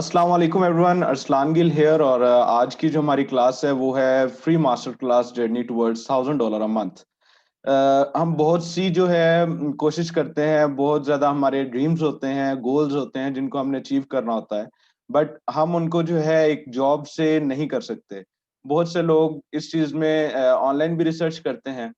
अस्सलाम वालेकुम everyone, Arsalan Gill hair. और आज की जो हमारी क्लास है वो है free master class journey towards $1000 a month. हम बहुत सी जो है कोशिश करते हैं, बहुत ज़्यादा हमारे ड्रीम्स होते हैं, गोल्स होते हैं जिनको हमने अचीव करना होता है। बट हम उनको जो है एक जॉब से नहीं कर सकते। बहुत से लोग इस चीज़ में ऑनलाइन भी रिसर्च करते हैं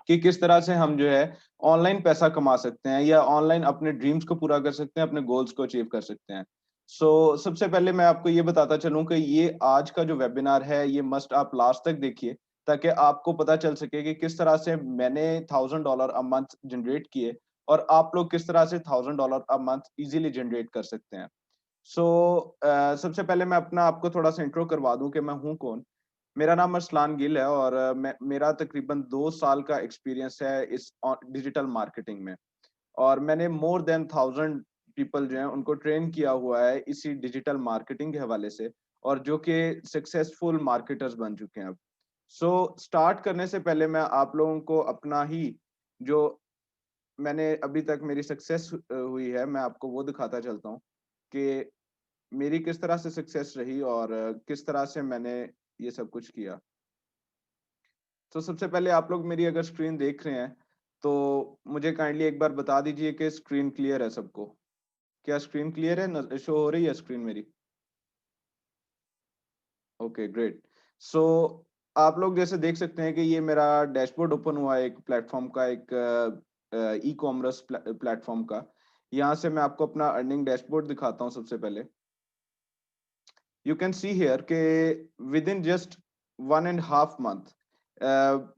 कि किस तरह से हम जो है ऑनलाइन पैसा कमा सकते हैं या ऑनलाइन अपने ड्रीम्स को पूरा कर सकते हैं, अपने गोल्स को अचीव कर सकते हैं। सबसे पहले मैं आपको ये बताता चलूं कि ये आज का जो वेबिनार है ये मस्ट आप लास्ट तक देखिए, ताकि आपको पता चल सके कि किस तरह से मैंने $1000 अ मंथ जनरेट किए और आप लोग किस तरह से $1000 अ मंथ इजीली जनरेट कर सकते हैं। सबसे पहले मैं अपना आपको थोड़ा सा इंट्रो करवा दूं कि मैं हूं कौन। मेरा नाम अरसलान गिल है और मेरा तकरीबन 2 साल का एक्सपीरियंस है इस डिजिटल मार्केटिंग में। और मैंने मोर देन 1000 पीपल जो हैं उनको ट्रेन किया हुआ है इसी डिजिटल मार्केटिंग के हवाले से, और जो कि सक्सेसफुल मार्केटर्स बन चुके हैं अब। स्टार्ट करने से पहले मैं आप लोगों को अपना ही जो मैंने अभी तक मेरी सक्सेस हुई है, मैं आपको वो दिखाता चलता हूँ कि मेरी किस तरह से सक्सेस रही और किस तरह से मैंने ये सब कुछ किया। तो सबसे पहले आप लोग मेरी अगर स्क्रीन देख रहे हैं तो मुझे काइंडली एक बार बता दीजिए कि स्क्रीन क्लियर है सबको। क्या स्क्रीन क्लियर है, शो हो रही है स्क्रीन मेरी? Okay, great. सो आप लोग जैसे देख सकते हैं कि ये मेरा डैशबोर्ड ओपन हुआ है एक प्लेटफॉर्म का, एक ई कॉमर्स प्लेटफॉर्म का। यहाँ से मैं आपको अपना अर्निंग डैशबोर्ड दिखाता हूँ सबसे पहले। You can see here कि within just 1.5 month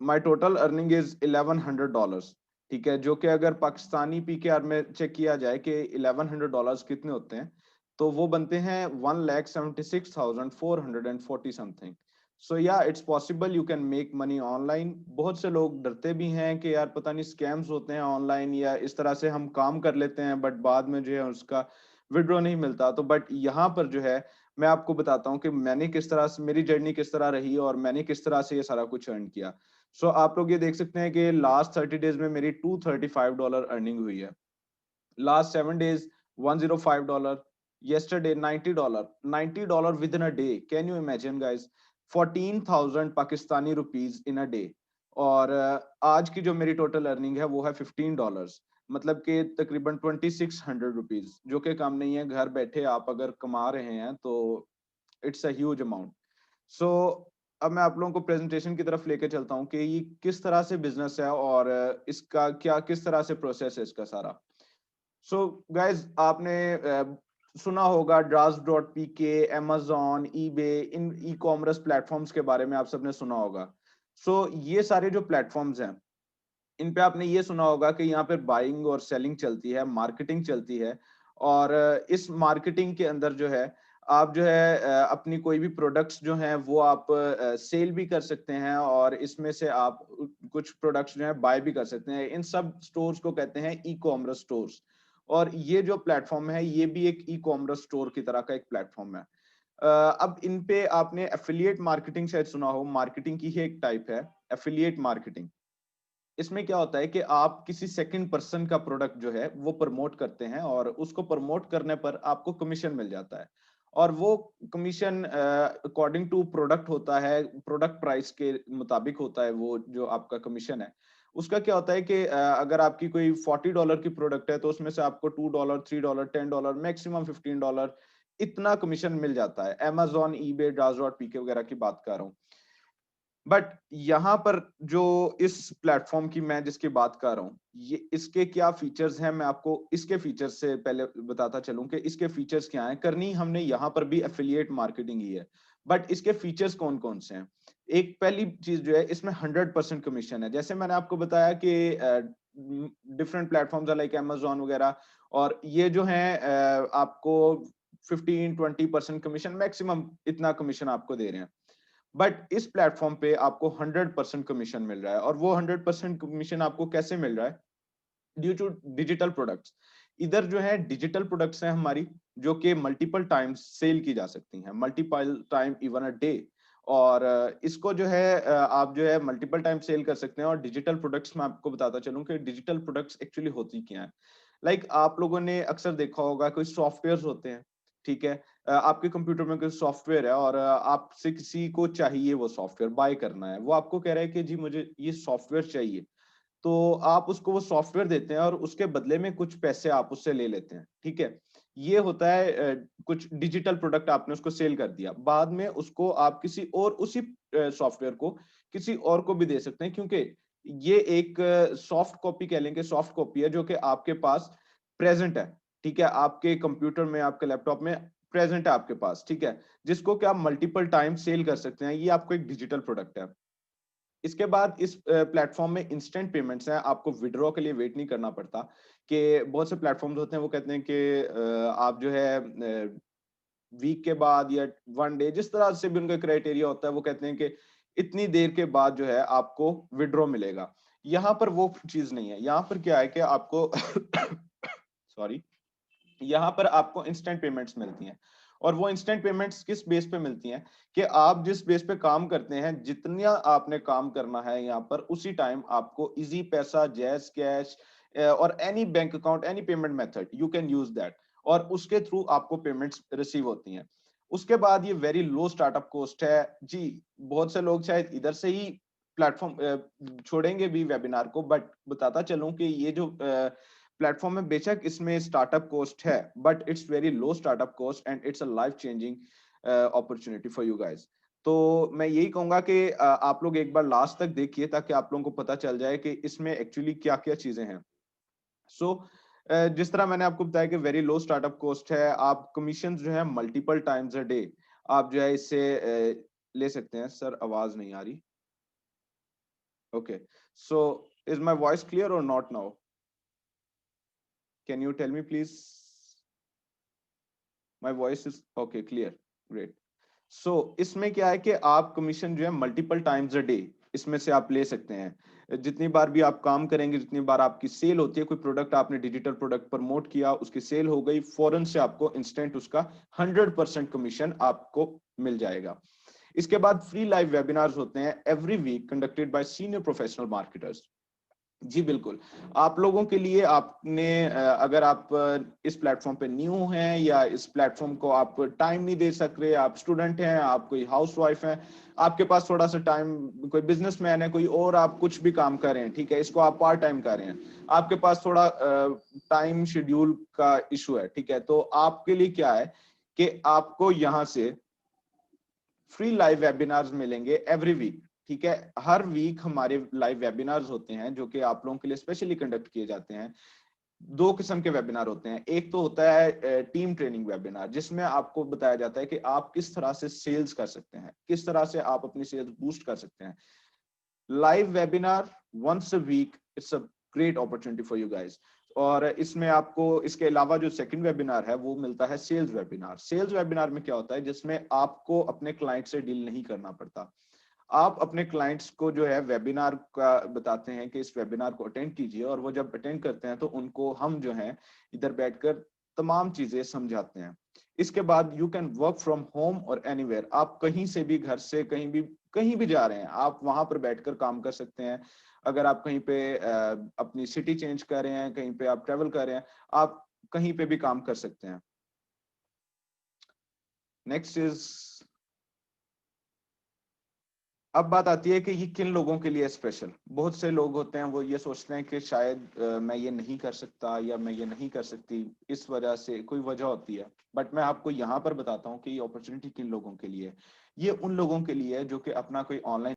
my total earning is $1100। ठीक है, जो कि अगर पाकिस्तानी पीकेआर में चेक किया जाए कि $1100 कितने होते हैं, तो वो बनते हैं 1,76,440 समथिंग। सो या it's possible you can make money online. बहुत से लोग डरते भी हैं कि यार पता नहीं स्कैम्स होते हैं ऑनलाइन, या इस तरह से हम काम कर लेते हैं बट बाद में जो है उसका विड्रॉ नहीं मिलता। तो बट यहाँ पर जो है मैं आपको बताता हूँ कि मैंने किस तरह से, मेरी जर्नी किस तरह रही और मैंने किस तरह से ये सारा कुछ अर्न किया। आप लोग ये देख सकते हैं कि लास्ट 30 डेज में मेरी $235 अर्निंग हुई है। Last 7 days $105। yesterday $90 within a day, can you imagine guys? 14,000 Pakistani rupees in a day. और आज की जो मेरी टोटल अर्निंग है वो है $15, मतलब कि तकरीबन ₹2600, जो कि कम नहीं है। घर बैठे आप अगर कमा रहे हैं तो इट्स अ ह्यूज अमाउंट। सो अब मैं आप लोगों को प्रेजेंटेशन की तरफ लेके चलता हूँ कि ये किस तरह से बिजनेस है और इसका क्या किस तरह से प्रोसेस है इसका सारा। गाइज आपने सुना होगा Draft.pk, amazon, eBay, इन ई कॉमर्स प्लेटफॉर्म्स के बारे में आप सबने सुना होगा। ये सारे जो प्लेटफॉर्म्स हैं इन पे आपने ये सुना होगा कि यहाँ पे बाइंग और सेलिंग चलती है, मार्केटिंग चलती है। और इस मार्केटिंग के अंदर जो है आप जो है अपनी कोई भी प्रोडक्ट्स जो हैं वो आप सेल भी कर सकते हैं, और इसमें से आप कुछ प्रोडक्ट्स जो है बाय भी कर सकते हैं। इन सब स्टोर्स को कहते हैं ई कॉमर्स स्टोर्स। और ये जो प्लेटफॉर्म है ये भी एक ई कॉमर्स स्टोर की तरह का एक प्लेटफॉर्म है। अब इन पे आपने एफिलिएट मार्केटिंग शायद सुना हो, मार्केटिंग की ही एक टाइप है एफिलिएट मार्केटिंग। इसमें क्या होता है कि आप किसी सेकंड पर्सन का प्रोडक्ट जो है वो प्रमोट करते हैं और उसको प्रमोट करने पर आपको कमीशन मिल जाता है। और वो कमीशन अकॉर्डिंग टू प्रोडक्ट होता है, प्रोडक्ट प्राइस के मुताबिक होता है वो जो आपका कमीशन है। उसका क्या होता है कि अगर आपकी कोई $40 की प्रोडक्ट है तो उसमें से आपको $2, $3, $10, मैक्सिमम $15 इतना कमीशन मिल जाता है। Amazon, eBay, Dash.pk वगैरह की बात कर रहा हूँ। बट यहाँ पर जो इस प्लेटफॉर्म की मैं जिसकी बात कर रहा हूँ, ये इसके क्या फीचर्स हैं मैं आपको इसके फीचर्स से पहले बताता चलूं कि इसके फीचर्स क्या हैं। करनी हमने यहाँ पर भी एफिलिएट मार्केटिंग ही है, बट इसके फीचर्स कौन कौन से हैं। एक पहली चीज जो है, इसमें 100% कमीशन है। जैसे मैंने आपको बताया कि डिफरेंट प्लेटफॉर्म्स लाइक Amazon वगैरह, और ये जो है आपको 15-20% कमीशन, मैक्सिमम इतना कमीशन आपको दे रहे हैं। बट इस प्लेटफॉर्म पे आपको 100% कमीशन मिल रहा है। और वो 100% कमीशन आपको कैसे मिल रहा है? Due to digital products. इधर जो है डिजिटल प्रोडक्ट्स हैं हमारी, जो कि मल्टीपल टाइम्स सेल की जा सकती हैं, multiple time even a day. और इसको जो है आप जो है मल्टीपल टाइम सेल कर सकते हैं। और डिजिटल प्रोडक्ट्स में आपको बताता चलूं कि डिजिटल प्रोडक्ट्स एक्चुअली होती क्या है। आप लोगों ने अक्सर देखा होगा कोई सॉफ्टवेयर होते हैं, ठीक है। आपके कंप्यूटर में कोई सॉफ्टवेयर है और आपसे किसी को चाहिए वो सॉफ्टवेयर बाय करना है, वो आपको कह रहा है कि जी मुझे ये सॉफ्टवेयर चाहिए, तो आप उसको वो सॉफ्टवेयर देते हैं और उसके बदले में कुछ पैसे आप उससे ले लेते हैं, ठीक है। ये होता है कुछ डिजिटल प्रोडक्ट आपने उसको सेल कर दिया, बाद में उसको आप किसी और उसी सॉफ्टवेयर को किसी और को भी दे सकते हैं, क्योंकि ये एक सॉफ्ट कॉपी कह लेंगे, सॉफ्ट कॉपी है जो कि आपके पास प्रेजेंट है, ठीक है, आपके कंप्यूटर में, आपके लैपटॉप में प्रेजेंट है आपके पास, ठीक है, जिसको क्या मल्टीपल टाइम सेल कर सकते हैं। ये आपको एक डिजिटल प्रोडक्ट है। इसके बाद इस प्लेटफॉर्म में इंस्टेंट पेमेंट्स हैं, आपको विड्रॉ के लिए वेट नहीं करना पड़ता। कि बहुत से प्लेटफॉर्म्स होते हैं वो कहते हैं कि आप जो है वीक के बाद या वन डे, जिस तरह से भी उनका क्राइटेरिया होता है, वो कहते हैं कि इतनी देर के बाद जो है आपको विड्रॉ मिलेगा। यहाँ पर वो चीज नहीं है, यहाँ पर क्या है कि आपको सॉरी, यहाँ पर आपको इंस्टेंट पेमेंट्स मिलती हैं। और वो इंस्टेंट पेमेंट्स किस बेस पे मिलती हैं कि आप जिस बेस पे काम करते हैं, जितना आपने काम करना है यहाँ पर, उसी टाइम आपको इजी पैसा, जैज कैश और any bank account, any payment method you can use that, और उसके थ्रू आपको पेमेंट्स रिसीव होती हैं। उसके बाद ये वेरी लो स्टार्टअप कॉस्ट है जी। बहुत से लोग शायद इधर से ही प्लेटफॉर्म छोड़ेंगे भी वेबिनार को, बट बताता चलूं कि ये जो प्लेटफॉर्म में बेशक इसमें स्टार्टअप कॉस्ट है, but it's very low startup cost and it's a life changing opportunity for you guys. तो मैं यही कहूंगा कि आप लोग एक बार लास्ट तक देखिए, ताकि आप लोगों को पता चल जाए कि इसमें एक्चुअली क्या क्या चीजें हैं। सो जिस तरह मैंने आपको बताया कि वेरी लो स्टार्टअप कॉस्ट है, आप कमीशन जो है मल्टीपल टाइम्स अ डे आप जो है इससे ले सकते हैं। सर आवाज नहीं आ रही। Okay, so is my voice clear और not now? Can you tell me please? My voice is okay, clear, great. So इसमें क्या है कि आप कमीशन जो है मल्टीपल टाइम्स अ डे इसमें से आप ले सकते हैं। जितनी बार भी आप काम करेंगे, जितनी बार आपकी सेल होती है, कोई प्रोडक्ट आपने डिजिटल प्रोडक्ट प्रमोट किया, उसकी सेल हो गई, फौरन से आपको इंस्टेंट उसका 100% कमीशन आपको मिल जाएगा। इसके बाद फ्री लाइव वेबिनार्स होते हैं every week, conducted by senior professional marketers. जी बिल्कुल। आप लोगों के लिए आपने अगर आप इस प्लेटफॉर्म पे न्यू हैं, या इस प्लेटफॉर्म को आप टाइम नहीं दे सक रहे, आप स्टूडेंट हैं, आप कोई हाउसवाइफ हैं, आपके पास थोड़ा सा टाइम, कोई बिजनेसमैन है कोई, और आप कुछ भी काम कर रहे हैं, ठीक है, इसको आप पार्ट टाइम कर रहे हैं, आपके पास थोड़ा टाइम शेड्यूल का इशू है, ठीक है, तो आपके लिए क्या है कि आपको यहाँ से फ्री लाइव वेबिनार्स मिलेंगे एवरी वीक, ठीक है। हर वीक हमारे लाइव वेबिनार्स होते हैं जो कि आप लोगों के लिए स्पेशली कंडक्ट किए जाते हैं। दो किस्म के वेबिनार होते हैं। एक तो होता है टीम ट्रेनिंग वेबिनार, जिसमें आपको बताया जाता है कि आप किस तरह से सेल्स कर सकते हैं, किस तरह से आप अपनी सेल्स बूस्ट कर सकते हैं। Live webinar once a week, it's a great opportunity for you guys. और इसमें आपको इसके अलावा जो सेकंड वेबिनार है वो मिलता है सेल्स वेबिनार। सेल्स वेबिनार में क्या होता है, जिसमें आपको अपने क्लाइंट से डील नहीं करना पड़ता। आप अपने क्लाइंट्स को जो है वेबिनार का बताते हैं कि इस वेबिनार को अटेंड कीजिए, और वो जब अटेंड करते हैं तो उनको हम जो है इधर बैठकर तमाम चीजें समझाते हैं। इसके बाद you can work from home और एनीवेयर, आप कहीं से भी, घर से कहीं भी जा रहे हैं, आप वहां पर बैठकर काम कर सकते हैं। अगर आप कहीं पे अपनी सिटी चेंज कर रहे हैं, कहीं पे आप ट्रेवल कर रहे हैं, आप कहीं पे भी काम कर सकते हैं। नेक्स्ट इज, अब बात आती है कि ये किन लोगों के लिए स्पेशल। बहुत से लोग होते हैं वो ये सोचते हैं कि शायद मैं ये नहीं कर सकता या मैं ये नहीं कर सकती, इस वजह से कोई वजह होती है। बट मैं आपको यहाँ पर बताता हूँ कि ये अपॉर्चुनिटी किन लोगों के लिए है। ये उन लोगों के लिए है जो कि अपना कोई ऑनलाइन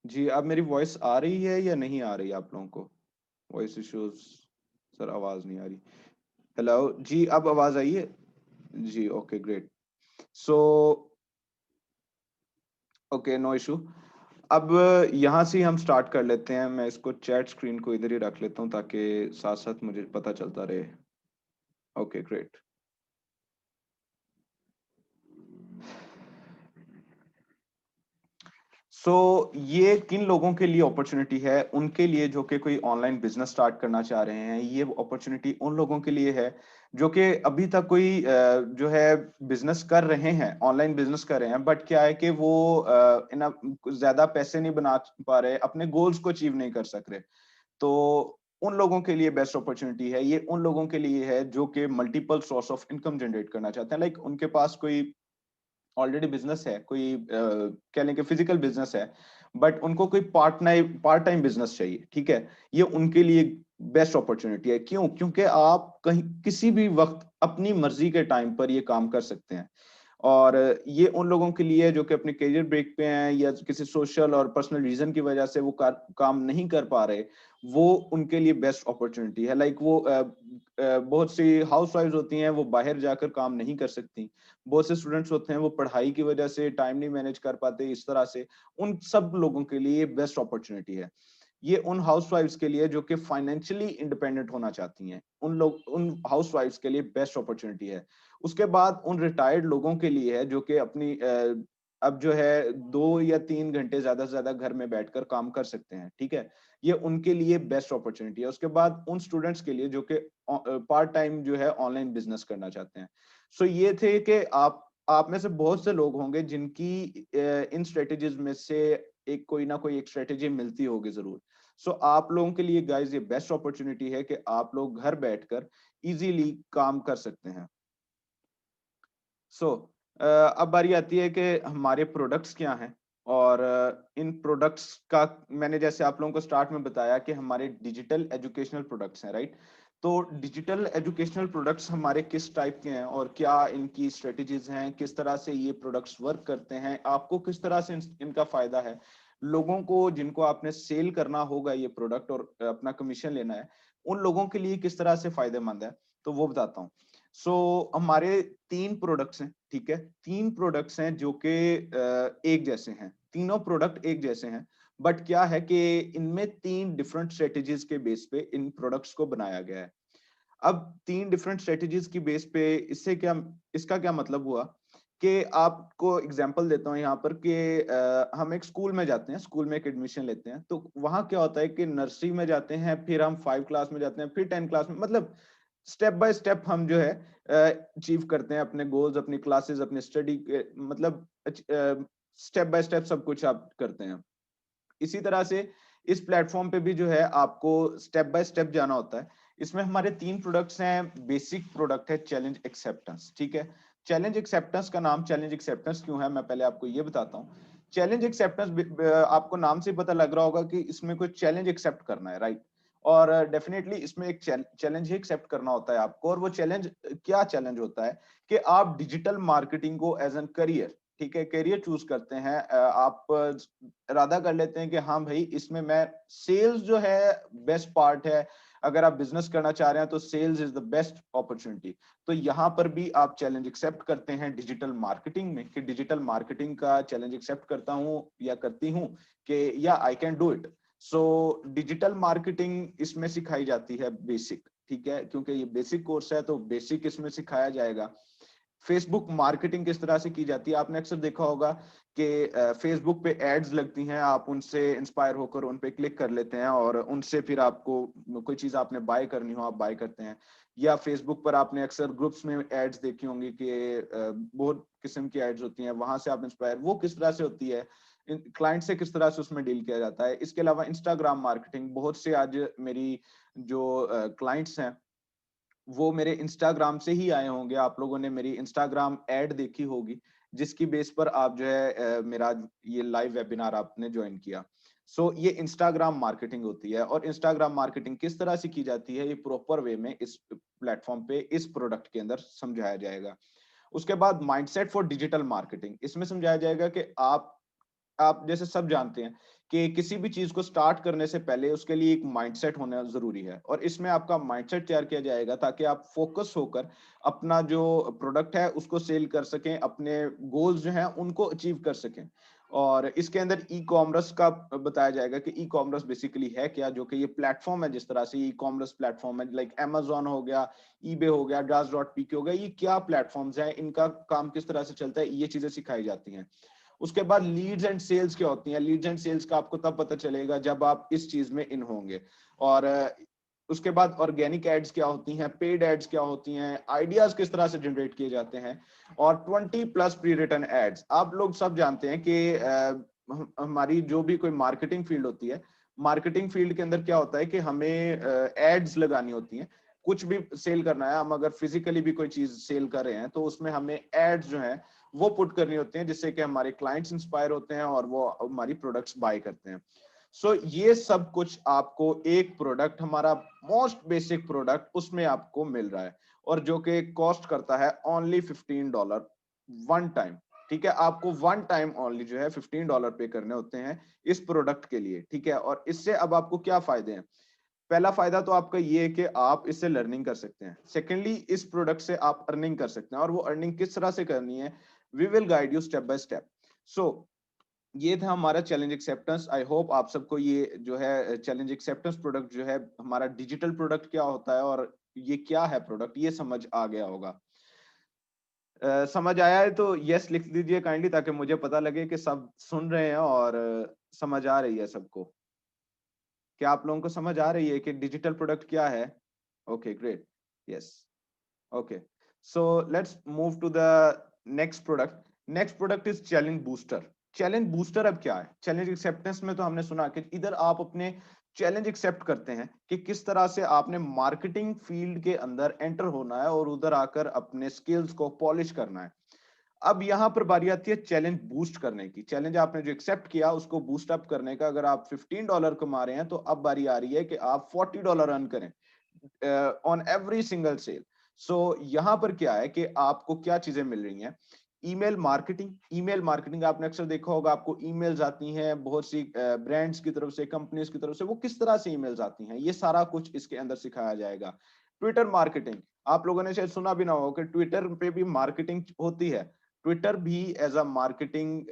जी, अब मेरी वॉइस आ रही है या नहीं आ रही आप लोगों को? वॉइस इश्यूज, सर आवाज नहीं आ रही। हेलो जी, अब आवाज आई है? जी okay, great. So okay, no issue. अब यहाँ से हम स्टार्ट कर लेते हैं। मैं इसको चैट स्क्रीन को इधर ही रख लेता हूँ ताकि साथ साथ मुझे पता चलता रहे। Okay, great. ये किन लोगों के लिए अपॉर्चुनिटी है? उनके लिए जो कि कोई ऑनलाइन बिजनेस स्टार्ट करना चाह रहे हैं। ये अपॉर्चुनिटी उन लोगों के लिए है जो कि अभी तक कोई जो है बिजनेस कर रहे हैं, ऑनलाइन बिजनेस कर रहे हैं, बट क्या है कि वो ज्यादा पैसे नहीं बना पा रहे, अपने गोल्स को अचीव नहीं कर सक रहे। तो उन लोगों के लिए बेस्ट अपॉर्चुनिटी है। ये उन लोगों के लिए है जो कि multiple source of income generate करना चाहते हैं। लाइक उनके पास कोई ऑलरेडी बिजनेस है, कोई कह लें कि फिजिकल बिजनेस है, बट उनको कोई पार्ट टाइम बिजनेस चाहिए। ठीक है, ये उनके लिए बेस्ट अपॉर्चुनिटी है। क्यों? क्योंकि आप कहीं किसी भी वक्त अपनी मर्जी के टाइम पर ये काम कर सकते हैं। और ये उन लोगों के लिए जो कि अपने करियर ब्रेक पे हैं या किसी सोशल और पर्सनल रीजन की वजह से वो काम नहीं कर पा रहे, वो उनके लिए बेस्ट अपॉर्चुनिटी है। लाइक वो बहुत सी हाउसवाइफ्स होती हैं, वो बाहर जाकर काम नहीं कर सकती। बहुत से स्टूडेंट्स होते हैं, वो पढ़ाई की वजह से टाइम नहीं मैनेज कर पाते इस तरह से। उन सब लोगों के लिए बेस्ट अपॉर्चुनिटी है। ये उन हाउसवाइफ्स के लिए जो कि फाइनेंशियली इंडिपेंडेंट होना चाहती हैं, उन हाउसवाइफ्स के लिए बेस्ट अपॉर्चुनिटी है। उसके बाद उन रिटायर्ड लोगों के लिए है जो कि अपनी अब जो है 2 या 3 घंटे ज्यादा से ज्यादा घर में बैठकर काम कर सकते हैं। ठीक है, ये उनके लिए बेस्ट अपॉर्चुनिटी है। उसके बाद उन स्टूडेंट्स के लिए जो कि पार्ट टाइम जो है ऑनलाइन बिजनेस करना चाहते हैं। ये थे कि आप में से बहुत से लोग होंगे जिनकी इन स्ट्रेटेजीज में से एक कोई ना कोई एक स्ट्रेटेजी मिलती होगी जरूर। आप लोगों के लिए गाइस ये बेस्ट अपॉर्चुनिटी है कि आप लोग घर बैठकर इजीली काम कर सकते हैं। सो अब बारी आती है कि हमारे प्रोडक्ट्स क्या हैं। और इन प्रोडक्ट्स का मैंने जैसे आप लोगों को स्टार्ट में बताया कि हमारे डिजिटल एजुकेशनल प्रोडक्ट्स हैं, राइट? तो डिजिटल एजुकेशनल प्रोडक्ट्स हमारे किस टाइप के हैं और क्या इनकी स्ट्रेटेजीज हैं, किस तरह से ये प्रोडक्ट्स वर्क करते हैं, आपको किस तरह से इनका फायदा है, लोगों को जिनको आपने सेल करना होगा ये प्रोडक्ट और अपना कमीशन लेना है, उन लोगों के लिए किस तरह से फायदेमंद है, तो वो बताता हूँ। हमारे 3 प्रोडक्ट्स हैं। ठीक है, 3 प्रोडक्ट्स हैं जो कि एक जैसे हैं, तीनों प्रोडक्ट एक जैसे हैं। बट क्या है कि इनमें 3 डिफरेंट स्ट्रेटेजीज के बेस पे इन प्रोडक्ट्स को बनाया गया है। अब 3 डिफरेंट स्ट्रेटेजीज की बेस पे इसका क्या मतलब हुआ कि आपको एग्जांपल देता हूँ यहाँ पर कि हम एक स्कूल में जाते हैं, स्कूल में एक एडमिशन लेते हैं, तो वहां क्या होता है कि नर्सरी में जाते हैं, फिर हम 5 क्लास में जाते हैं, फिर 10 क्लास में, मतलब स्टेप बाय स्टेप हम जो है अचीव करते हैं अपने गोल्स, अपनी क्लासेस, अपनी स्टडी के, मतलब स्टेप बाय स्टेप सब कुछ आप करते हैं। इसी तरह से इस प्लेटफॉर्म पे भी जो है आपको स्टेप बाय स्टेप जाना होता है। इसमें हमारे 3 प्रोडक्ट्स हैं। बेसिक प्रोडक्ट है चैलेंज एक्सेप्टेंस। ठीक है, चैलेंज एक्सेप्टेंस का नाम चैलेंज एक्सेप्टेंस क्यों है, मैं पहले आपको ये बताता हूँ। चैलेंज एक्सेप्टेंस आपको नाम से पता लग रहा होगा कि इसमें कोई चैलेंज एक्सेप्ट करना है, राइट? और डेफिनेटली इसमें एक चैलेंज ही एक्सेप्ट करना होता है आपको। और वो चैलेंज क्या चैलेंज होता है कि आप डिजिटल मार्केटिंग को एज एन करियर, ठीक है, करियर चूज करते हैं। आप इरादा कर लेते हैं कि हाँ भाई, इसमें मैं सेल्स जो है बेस्ट पार्ट है। अगर आप बिजनेस करना चाह रहे हैं तो sales is the best opportunity. तो यहाँ पर भी आप चैलेंज एक्सेप्ट करते हैं डिजिटल मार्केटिंग में, कि डिजिटल मार्केटिंग का चैलेंज एक्सेप्ट करता हूँ या करती हूँ कि या आई can do it. Digital marketing इसमें सिखाई जाती है बेसिक। ठीक है, क्योंकि ये बेसिक कोर्स है तो बेसिक इसमें सिखाया जाएगा। फेसबुक मार्केटिंग किस तरह से की जाती है, आपने अक्सर देखा होगा कि फेसबुक पे एड्स लगती हैं, आप उनसे इंस्पायर होकर उन पे क्लिक कर लेते हैं और उनसे फिर आपको कोई चीज आपने बाय करनी हो, आप बाय करते हैं। या फेसबुक पर आपने अक्सर ग्रुप्स में एड्स देखी होंगी कि बहुत किस्म की एड्स होती हैं, वहां से आप इंस्पायर, वो किस तरह से होती है, क्लाइंट से किस तरह से उसमें डील किया जाता है। इसके अलावा इंस्टाग्राम मार्केटिंग, बहुत से आज मेरी जो क्लाइंट्स हैं वो मेरे इंस्टाग्राम से ही आए होंगे। आप लोगों ने मेरी इंस्टाग्राम एड देखी होगी जिसकी बेस पर आप जो है मेरा ये लाइव वेबिनार आपने ज्वाइन किया। ये इंस्टाग्राम मार्केटिंग होती है। और इंस्टाग्राम मार्केटिंग किस तरह से की जाती है, ये प्रॉपर वे में इस प्लेटफॉर्म पे इस प्रोडक्ट के अंदर समझाया जाएगा। उसके बाद माइंडसेट फॉर डिजिटल मार्केटिंग, इसमें समझाया जाएगा कि आप जैसे सब जानते हैं कि किसी भी चीज को स्टार्ट करने से पहले उसके लिए एक माइंडसेट होना जरूरी है। और इसमें आपका माइंडसेट तैयार किया जाएगा ताकि आप फोकस होकर अपना जो प्रोडक्ट है उसको सेल कर सकें, अपने गोल्स जो हैं उनको अचीव कर सकें। और इसके अंदर ई कॉमर्स का बताया जाएगा कि ई कॉमर्स बेसिकली है क्या, जो कि ये प्लेटफॉर्म है, जिस तरह से ई कॉमर्स प्लेटफॉर्म है, लाइक अमेजोन हो गया, ईबे हो गया, Dash.pk हो गया, ये क्या प्लेटफॉर्म्स हैं, इनका काम किस तरह से चलता है, ये चीजें सिखाई जाती हैं। उसके बाद लीड्स एंड सेल्स क्या होती हैं? लीड्स एंड सेल्स का आपको तब पता चलेगा जब आप इस चीज में इन होंगे। और उसके बाद ऑर्गेनिक एड्स क्या होती हैं, पेड एड्स क्या होती हैं, आइडियाज किस तरह से जनरेट किए जाते हैं, और 20+ प्री रिटन एड्स। आप लोग सब जानते हैं कि हमारी जो भी कोई मार्केटिंग फील्ड होती है, मार्केटिंग फील्ड के अंदर क्या होता है कि हमें एड्स लगानी होती हैं। कुछ भी सेल करना है, हम अगर फिजिकली भी कोई चीज सेल कर रहे हैं तो उसमें हमें एड्स जो है वो पुट करनी होती हैं, जिससे कि हमारे क्लाइंट्स इंस्पायर होते हैं और वो हमारी प्रोडक्ट्स बाय करते हैं। सो ये सब कुछ आपको एक प्रोडक्ट, हमारा मोस्ट बेसिक प्रोडक्ट, उसमें आपको मिल रहा है, और जो कि कॉस्ट करता है ओनली $15 वन टाइम। ठीक है, आपको वन टाइम ओनली जो है $15 पे करने होते हैं इस प्रोडक्ट के लिए। ठीक है, और इससे अब आपको क्या फायदे हैं? पहला फायदा तो आपका ये है कि आप इससे लर्निंग कर सकते हैं। सेकेंडली, इस प्रोडक्ट से आप अर्निंग कर सकते हैं, और वो अर्निंग किस तरह से करनी है, we will guide you step by step. So ये था हमारा चैलेंज एक्सेप्टेंस। आई होप आप सबको ये जो है चैलेंज एक्सेप्टेंस प्रोडक्ट जो है, हमारा डिजिटल प्रोडक्ट क्या होता है और ये क्या है प्रोडक्ट, ये समझ आ गया होगा। समझ आया है तो यस लिख दीजिए काइंडली, ताकि मुझे पता लगे कि सब सुन रहे हैं और समझ आ रही है सबको। क्या आप लोगों को समझ आ रही है कि डिजिटल प्रोडक्ट क्या है? Okay, great, yes, okay. So let's move to the next product. Next product is challenge booster. Challenge booster अब क्या है? चैलेंज एक्सेप्टेंस में तो हमने सुना कि इधर आप अपने चैलेंज एक्सेप्ट करते हैं कि किस तरह से आपने मार्केटिंग फील्ड के अंदर एंटर होना है और उधर आकर अपने स्किल्स को पॉलिश करना है। अब यहां पर बारी आती है चैलेंज बूस्ट करने की। चैलेंज आपने जो एक्सेप्ट किया उसको बूस्ट अप करने का। अगर आप $15 कमा रहे हैं तो अब बारी आ रही है कि आप $40 अर्न करें ऑन एवरी सिंगल सेल। सो यहां पर क्या है कि आपको क्या चीजें मिल रही हैं? Email marketing. ईमेल मार्केटिंग आपने अक्सर देखा होगा, आपको ईमेल्स आती हैं बहुत सी ब्रांड्स की तरफ से, कंपनीज की तरफ से, वो किस तरह से ईमेल्स आती हैं, ये सारा कुछ इसके अंदर सिखाया जाएगा। ट्विटर मार्केटिंग, आप लोगों ने शायद सुना भी ना हो कि ट्विटर पे भी मार्केटिंग होती है। ट्विटर भी as a marketing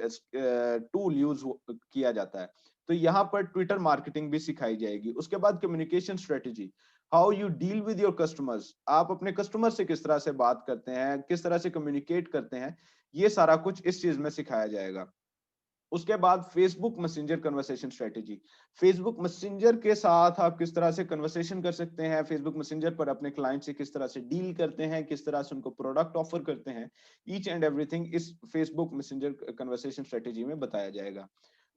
tool use किया जाता है। तो यहाँ पर ट्विटर मार्केटिंग भी सिखाई जाएगी। उसके बाद communication strategy, how you deal with your customers, आप अपने कस्टमर से किस तरह से बात करते हैं, किस तरह से कम्युनिकेट करते हैं, ये सारा कुछ इस चीज में सिखाया जाएगा। उसके बाद Facebook Messenger conversation strategy, Facebook messenger के साथ आप किस तरह से कन्वर्सेशन कर सकते हैं, फेसबुक मैसेंजर पर अपने क्लाइंट से किस तरह से डील करते हैं, किस तरह से उनको प्रोडक्ट ऑफर करते हैं, ईच एंड एवरीथिंग इस फेसबुक मैसेंजर कन्वर्सेशन स्ट्रेटेजी में बताया जाएगा।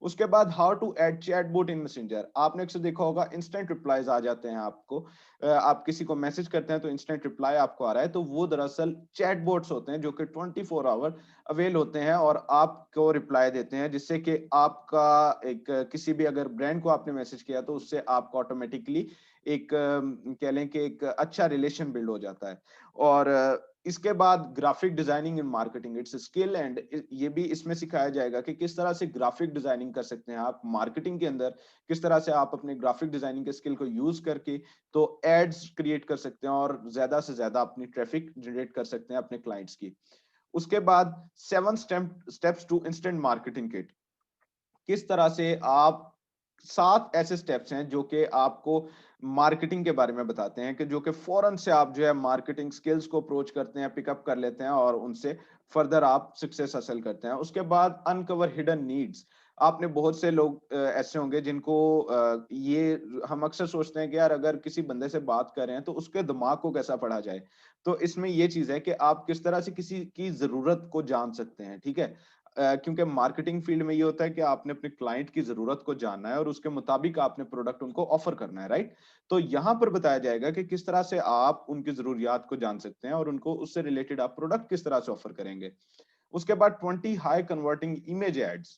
उसके बाद how to add chatbot in messenger, आपने अक्सर देखा होगा इंस्टेंट रिप्लाईज आ जाते हैं आपको। आप किसी को मैसेज करते हैं तो इंस्टेंट रिप्लाई आपको आ रहा है, तो वो दरअसल चैटबॉट्स होते हैं जो कि 24 आवर अवेल होते हैं और आपको रिप्लाई देते हैं, जिससे कि आपका एक किसी भी अगर ब्रांड को आपने मैसेज किया तो उससे आपको ऑटोमेटिकली एक कह लें कि एक अच्छा रिलेशन बिल्ड हो जाता है। और इसके बाद graphic designing in marketing, it's skill, and ये भी इसमें सिखाया जाएगा कि किस तरह से ग्राफिक डिजाइनिंग कर सकते हैं आप मार्केटिंग के अंदर, किस तरह से आप अपने ग्राफिक डिजाइनिंग के स्किल को यूज करके तो एड्स क्रिएट कर सकते हैं और ज्यादा से ज्यादा अपनी ट्रैफिक जनरेट कर सकते हैं अपने क्लाइंट्स की। उसके बाद 7 steps to instant marketing kit, किस तरह से आप 7 ऐसे स्टेप्स हैं जो कि आपको मार्केटिंग के बारे में बताते हैं कि जो कि फौरन से आप जो है मार्केटिंग स्किल्स को अप्रोच करते हैं, पिकअप कर लेते हैं और उनसे फर्दर आप सक्सेस हासिल करते हैं। उसके बाद अनकवर हिडन नीड्स, आपने बहुत से लोग ऐसे होंगे जिनको ये हम अक्सर सोचते हैं कि यार अगर किसी बंदे से बात कर रहे हैं तो उसके दिमाग को कैसा पढ़ा जाए। तो इसमें ये चीज है कि आप किस तरह से किसी की जरूरत को जान सकते हैं। ठीक है, क्योंकि मार्केटिंग फील्ड में ये होता है कि आपने अपने क्लाइंट की जरूरत को जानना है और उसके मुताबिक आपने प्रोडक्ट उनको ऑफर करना है, राइट? तो यहाँ पर बताया जाएगा कि किस तरह से आप उनकी जरूरियात को जान सकते हैं और उनको उससे रिलेटेड आप प्रोडक्ट किस तरह से ऑफर करेंगे। उसके बाद 20 high converting image ads.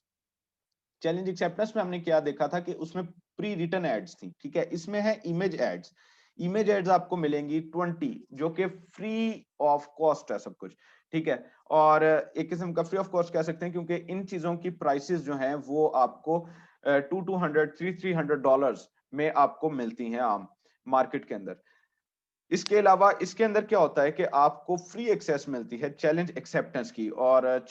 Challenge acceptance में हमने क्या देखा था कि उसमें प्री रिटन एड्स थी, ठीक है, इसमें है इमेज एड्स। इमेज एड्स आपको मिलेंगी 20 जो कि फ्री ऑफ कॉस्ट है सब कुछ। ठीक है, और एक किस्म का फ्री ऑफ कॉस्ट कह सकते हैं क्योंकि इन चीजों की प्राइसेस जो हैं वो आपको 200-300 $300 में आपको मिलती हैं आम मार्केट के अंदर। इसके अलावा इसके अंदर क्या होता है कि आपको फ्री एक्सेस मिलती है चैलेंज एक्सेप्टेंस की, और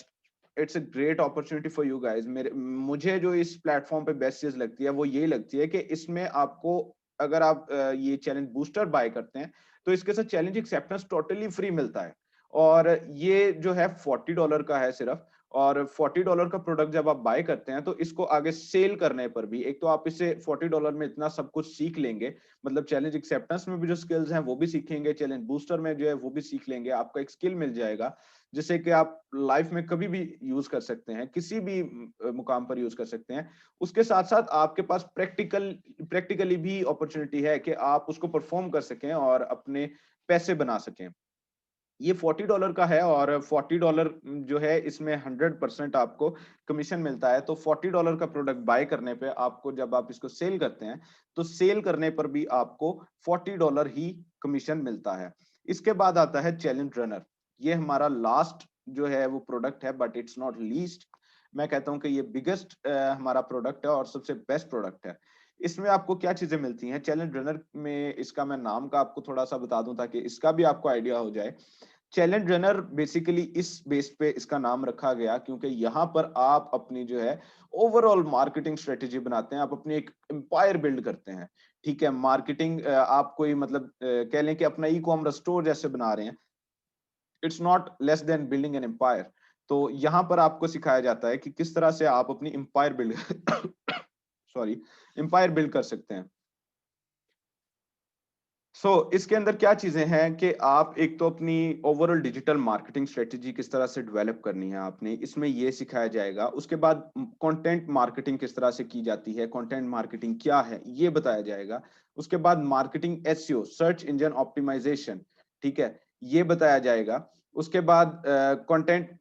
it's a great opportunity for you guys. मेरे मुझे जो इस प्लेटफॉर्म पे बेस्ट चीज लगती है वो ये लगती है कि इसमें आपको अगर आप ये चैलेंज बूस्टर बाय करते हैं तो इसके साथ चैलेंज एक्सेप्टेंस टोटली फ्री मिलता है। और ये जो है $40 का है सिर्फ, और $40 का प्रोडक्ट जब आप बाय करते हैं तो इसको आगे सेल करने पर भी, एक तो आप इसे $40 में इतना सब कुछ सीख लेंगे, मतलब चैलेंज एक्सेप्टेंस में भी जो स्किल्स हैं वो भी सीखेंगे, चैलेंज बूस्टर में जो है वो भी सीख लेंगे, आपका एक स्किल मिल जाएगा जिसे कि आप लाइफ में कभी भी यूज कर सकते हैं, किसी भी मुकाम पर यूज कर सकते हैं। उसके साथ साथ आपके पास प्रैक्टिकली भी अपॉर्चुनिटी है कि आप उसको परफॉर्म कर सकें और अपने पैसे बना सकें। ये $40 का है और $40 जो है इसमें 100% आपको कमीशन मिलता है। तो $40 का प्रोडक्ट बाय करने पे आपको, जब आप इसको सेल करते हैं तो सेल करने पर भी आपको $40 ही कमीशन मिलता है। इसके बाद आता है चैलेंज रनर। ये हमारा लास्ट जो है वो प्रोडक्ट है, बट इट्स नॉट लीस्ट। मैं कहता हूं कि ये बिगेस्ट हमारा प्रोडक्ट है और सबसे बेस्ट प्रोडक्ट है। इसमें आपको क्या चीजें मिलती हैं चैलेंज रनर में, इसका मैं नाम का आपको थोड़ा सा बता दूं ताकि इसका भी आपको आइडिया हो जाए। चैलेंज रनर बेसिकली इस बेस पे इसका नाम रखा गया क्योंकि यहाँ पर आप अपनी जो है ओवरऑल मार्केटिंग स्ट्रेटेजी बनाते हैं, आप अपनी एक एम्पायर बिल्ड करते हैं। ठीक है, मार्केटिंग आप कोई मतलब कह लें कि अपना ई कॉमर्स स्टोर जैसे बना रहे हैं। It's not less than building an empire. तो यहाँ पर आपको सिखाया जाता है कि किस तरह से आप अपनी empire build sorry, empire build कर सकते हैं। इसके अंदर क्या चीजें हैं कि आप एक तो अपनी ओवरऑल डिजिटल मार्केटिंग स्ट्रेटेजी किस तरह से डेवलप करनी है आपने, इसमें ये सिखाया जाएगा। उसके बाद कंटेंट मार्केटिंग किस तरह से की जाती है, कंटेंट मार्केटिंग क्या है ये बताया जाएगा। उसके बाद marketing SEO, search engine optimisation, ठीक है, ये बताया जाएगा। उसके बाद content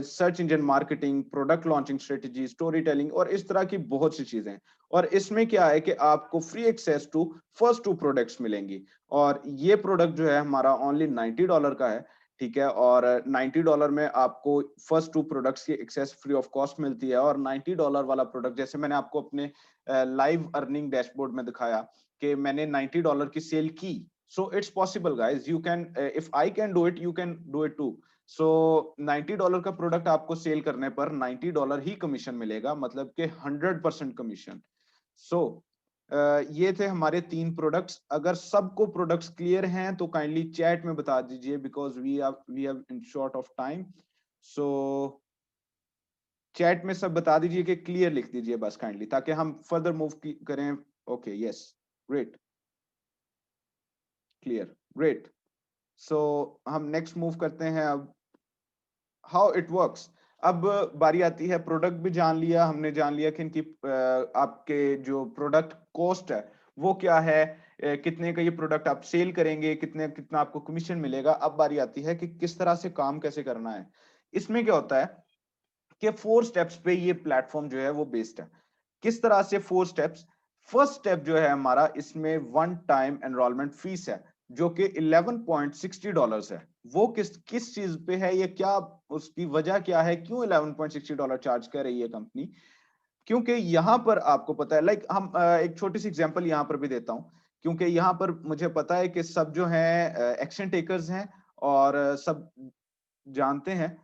search engine marketing, product launching strategy, story telling और इस तरह की बहुत सी चीजें। और इसमें क्या है कि आपको free access to first 2 products मिलेंगी। और ये प्रोडक्ट जो है हमारा ओनली $90 का है। ठीक है, और $90 में आपको फर्स्ट 2 प्रोडक्ट्स की एक्सेस फ्री ऑफ कॉस्ट मिलती है। और $90 वाला प्रोडक्ट, जैसे मैंने आपको अपने लाइव अर्निंग डैशबोर्ड में दिखाया कि मैंने $90 की सेल की। So it's possible guys, you can, if I can do it, you can do it too. So $90 का प्रोडक्ट आपको सेल करने पर $90 ही कमीशन मिलेगा, मतलब कि 100% कमीशन। सो ये थे हमारे 3 प्रोडक्ट्स। अगर सबको प्रोडक्ट्स क्लियर हैं तो काइंडली चैट में बता दीजिए, because we have in short of time. So chat में सब बता दीजिए कि क्लियर लिख दीजिए बस काइंडली, ताकि हम फर्दर मूव करें। Okay, yes, great, clear, great. So हम नेक्स्ट मूव करते हैं अब, हाउ इट वर्क्स। अब बारी आती है, प्रोडक्ट भी जान लिया हमने, जान लिया कि इनकी आपके जो प्रोडक्ट कॉस्ट है वो क्या है, कितने का ये प्रोडक्ट आप सेल करेंगे, कितना आपको कमीशन मिलेगा। अब बारी आती है कि किस तरह से काम कैसे करना है। इसमें क्या होता है कि 4 स्टेप्स पे ये प्लेटफॉर्म जो है वो बेस्ड है। किस तरह से 4 स्टेप्स? फर्स्ट स्टेप जो है हमारा, इसमें वन टाइम एनरोलमेंट फीस है जो कि $11.60 है। वो किस किस चीज पे है, ये क्या, उसकी वजह क्या है, क्यों $11.60 चार्ज कर रही है कंपनी? क्योंकि यहां पर आपको पता है, लाइक हम एक छोटी सी एग्जांपल यहां पर भी देता हूं, क्योंकि यहां पर मुझे पता है कि सब जो है एक्शन टेकर्स हैं और सब जानते हैं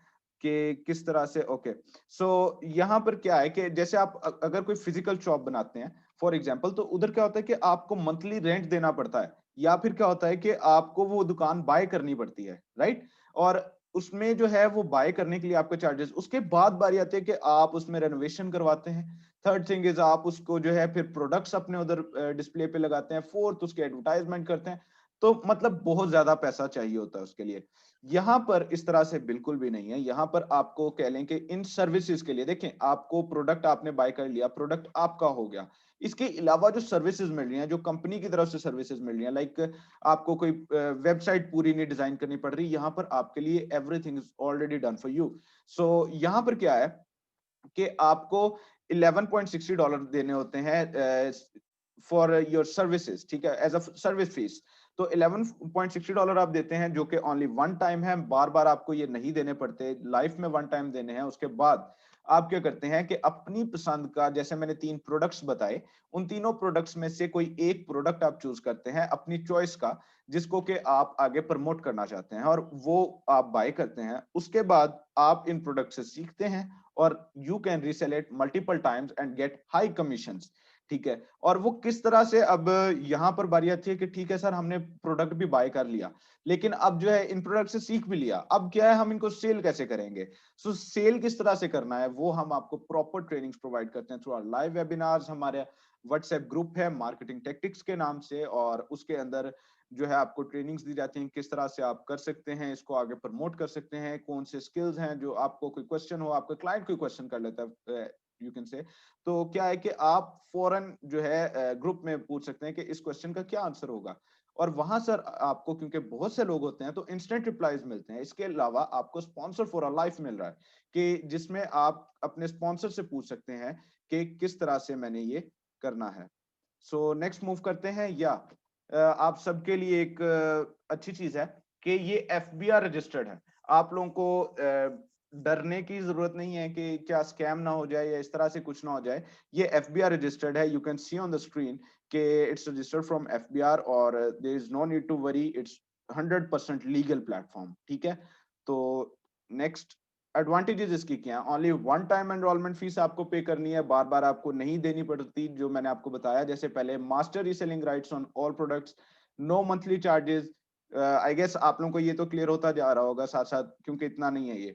कि किस तरह से। ओके, सो यहाँ पर क्या है कि जैसे आप अगर कोई फिजिकल शॉप बनाते हैं फॉर एग्जांपल, तो उधर क्या होता है कि आपको मंथली रेंट देना पड़ता है, या फिर क्या होता है कि आपको वो दुकान बाय करनी पड़ती है, राइट? और उसमें जो है वो बाय करने के लिए आपके चार्जेस, उसके बाद बारी आती है कि आप उसमें रेनोवेशन करवाते हैं। थर्ड थिंग इज, आप उसको जो है फिर प्रोडक्ट्स अपने उधर डिस्प्ले पे लगाते हैं। फोर्थ, उसके एडवर्टाइजमेंट करते हैं। तो मतलब बहुत ज्यादा पैसा चाहिए होता है उसके लिए। यहाँ पर इस तरह से बिल्कुल भी नहीं है। यहाँ पर आपको कह लें कि इन सर्विसेज के लिए, देखें, आपको प्रोडक्ट आपने बाय कर लिया, प्रोडक्ट आपका हो गया, इसके अलावा जो सर्विसेज मिल रही हैं, जो कंपनी की तरफ से सर्विसेज मिल रही हैं, लाइक आपको कोई वेबसाइट पूरी नहीं डिजाइन करनी पड़ रही, यहाँ पर आपके लिए everything is already done for you. So यहाँ पर क्या है कि आपको $11.60 देने होते हैं फॉर योर सर्विसेज, ठीक है, एज अ सर्विस फीस। तो $11.60 आप देते हैं, जो कि ओनली वन टाइम है, बार बार आपको ये नहीं देने पड़ते, लाइफ में वन टाइम देने हैं। उसके बाद आप क्या करते हैं कि अपनी पसंद का, जैसे मैंने 3 प्रोडक्ट्स बताए, उन तीनों प्रोडक्ट्स में से कोई एक प्रोडक्ट आप चूज करते हैं अपनी चॉइस का, जिसको कि आप आगे प्रमोट करना चाहते हैं, और वो आप बाय करते हैं। उसके बाद आप इन प्रोडक्ट से सीखते हैं और you can resale it multiple times and get high commissions. ठीक है। और वो किस तरह से, अब यहाँ पर बारी आती है कि ठीक है सर हमने प्रोडक्ट भी बाय कर लिया, लेकिन अब जो है इन प्रोडक्ट से सीख भी लिया, अब क्या है हम इनको सेल कैसे करेंगे। सो सेल किस तरह से करना है वो हम आपको प्रॉपर ट्रेनिंग्स प्रोवाइड करते हैं थ्रू आवर लाइव वेबिनार्स। हमारे व्हाट्सएप ग्रुप है मार्केटिंग टेक्टिक्स के नाम से, और उसके अंदर जो है आपको ट्रेनिंग्स दी जाती हैं किस तरह से आप कर सकते हैं, इसको आगे प्रमोट कर सकते हैं, कौन से स्किल्स हैं जो आपको, कोई क्वेश्चन हो, आपका क्लाइंट कोई क्वेश्चन कर लेता है यू कैन से, तो क्या है कि आप फौरन जो है ग्रुप में पूछ सकते हैं कि इस क्वेश्चन का क्या आंसर होगा, और वहां सर आपको, क्योंकि बहुत से लोग होते हैं तो इंस्टेंट रिप्लाईज मिलते हैं। इसके अलावा आपको स्पॉन्सर फॉर अ लाइफ मिल रहा है कि जिसमें आप अपने स्पॉन्सर से पूछ सकते हैं कि किस तरह से मैंने ये करना है। सो नेक्स्ट मूव करते हैं, या आप सबके लिए एक अच्छी चीज है कि ये एफबीआर रजिस्टर्ड है। आप लोगों को डरने की जरूरत नहीं है कि क्या स्कैम ना हो जाए या इस तरह से कुछ ना हो जाए। ये एफबीआर रजिस्टर्ड है, you can see on the screen कि इट्स रजिस्टर्ड फ्रॉम एफबीआर, और there is no need to worry, it's 100% legal platform, ठीक है। तो नेक्स्ट एडवांटेजेस इसकी क्या है, only one time enrolment fees आपको पे करनी है, बार बार आपको नहीं देनी पड़ती, जो मैंने आपको बताया जैसे पहले, master reselling rights on all products, no monthly charges. I guess आप लोगों को ये तो क्लियर होता जा रहा होगा साथ साथ, क्योंकि इतना नहीं है ये।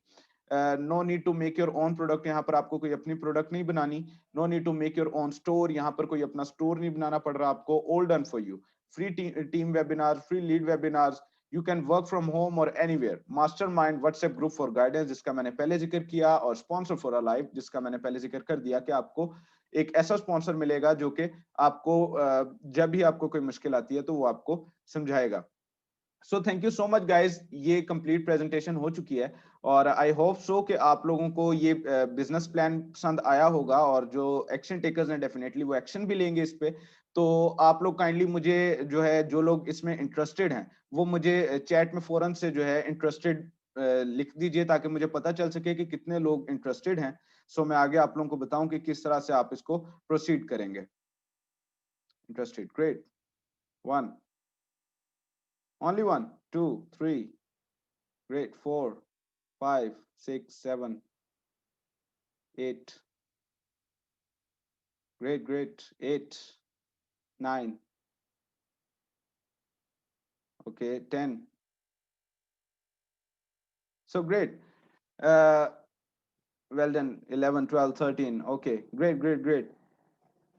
No need to make your own product, यहाँ पर आपको कोई अपनी प्रोडक्ट नहीं बनानी। No need to make your own store, यहाँ पर कोई अपना स्टोर नहीं बनाना पड़ रहा आपको। All done for you, free team webinar, free lead webinars, you can work from home और anywhere, mastermind WhatsApp group for guidance जिसका मैंने पहले जिक्र किया, और स्पॉन्सर फॉर अ लाइफ जिसका मैंने पहले जिक्र कर दिया कि आपको एक ऐसा स्पॉन्सर मिलेगा जो कि आपको जब भी आपको कोई मुश्किल आती है तो वो आपको समझाएगा। So thank you so much guys, ये कंप्लीट प्रेजेंटेशन हो चुकी है, और आई होप सो कि आप लोगों को ये बिजनेस प्लान पसंद आया होगा, और जो एक्शन टेकर्स हैं डेफिनेटली वो एक्शन भी लेंगे इस पे। तो आप लोग काइंडली मुझे जो है, जो लोग इसमें इंटरेस्टेड हैं वो मुझे चैट में फौरन से जो है इंटरेस्टेड लिख दीजिए, ताकि मुझे पता चल सके कि कितने लोग इंटरेस्टेड हैं। सो मैं आगे आप लोगों को बताऊं कि किस तरह से आप इसको प्रोसीड करेंगे। Interested, great. One, only one, two, three, great, 4, 5, 6, 7, 8, great, 8, 9, okay, 10. So great. Uh, well done, 11, 12, 13. Okay, great.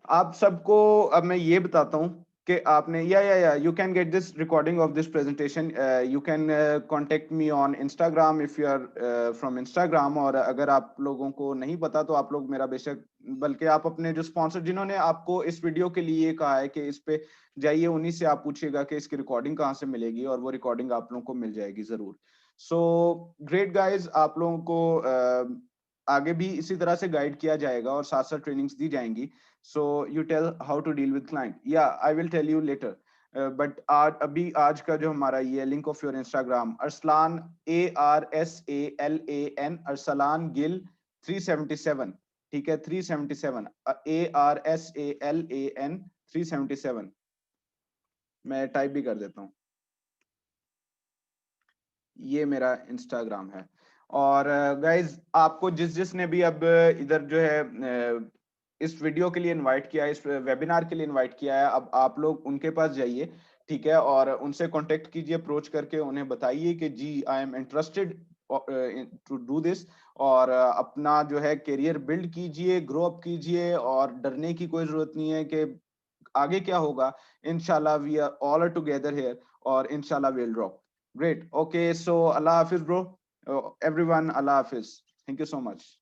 आप सबको अब मैं ये बताता हूँ कि आपने, या you can get this recording of this presentation, you can contact me on Instagram if you are from Instagram. और अगर आप लोगों को नहीं पता तो आप लोग मेरा बेशक, बल्कि आप अपने जो स्पॉन्सर जिन्होंने आपको इस वीडियो के लिए कहा है कि इस पे जाइए, उन्हीं से आप पूछिएगा कि इसकी रिकॉर्डिंग कहाँ से मिलेगी, और वो रिकॉर्डिंग आप लोगों को मिल जाएगी जरूर। सो ग्रेट गाइज, आप लोगों को आगे भी इसी तरह से गाइड किया जाएगा और साथ साथ ट्रेनिंग्स दी जाएंगी। So you tell how to deal with client. Yeah, I will tell you later. But आज का जो हमारा ये link of your Instagram, Arsalan ARSALAN, Arsalan Gill 377, ठीक है, 377, ARSALAN 377, मैं टाइप भी कर देता हूँ, ये मेरा इंस्टाग्राम है। और गाइज आपको जिसने भी अब इधर जो है इस वीडियो के लिए इनवाइट किया है, इस वेबिनार के लिए इनवाइट किया है, अब आप लोग उनके पास जाइए, ठीक है, और उनसे कांटेक्ट कीजिए, अप्रोच करके उन्हें बताइए कि जी I am interested to do this, और अपना जो है करियर बिल्ड कीजिए, ग्रो अप कीजिए, और डरने की कोई जरूरत नहीं है कि आगे क्या होगा। इंशाल्लाह we are all are together here, और इंशाल्लाह we will rock. Great. Okay. So Allah Hafiz, bro. Everyone, Allah Hafiz. Thank you so much.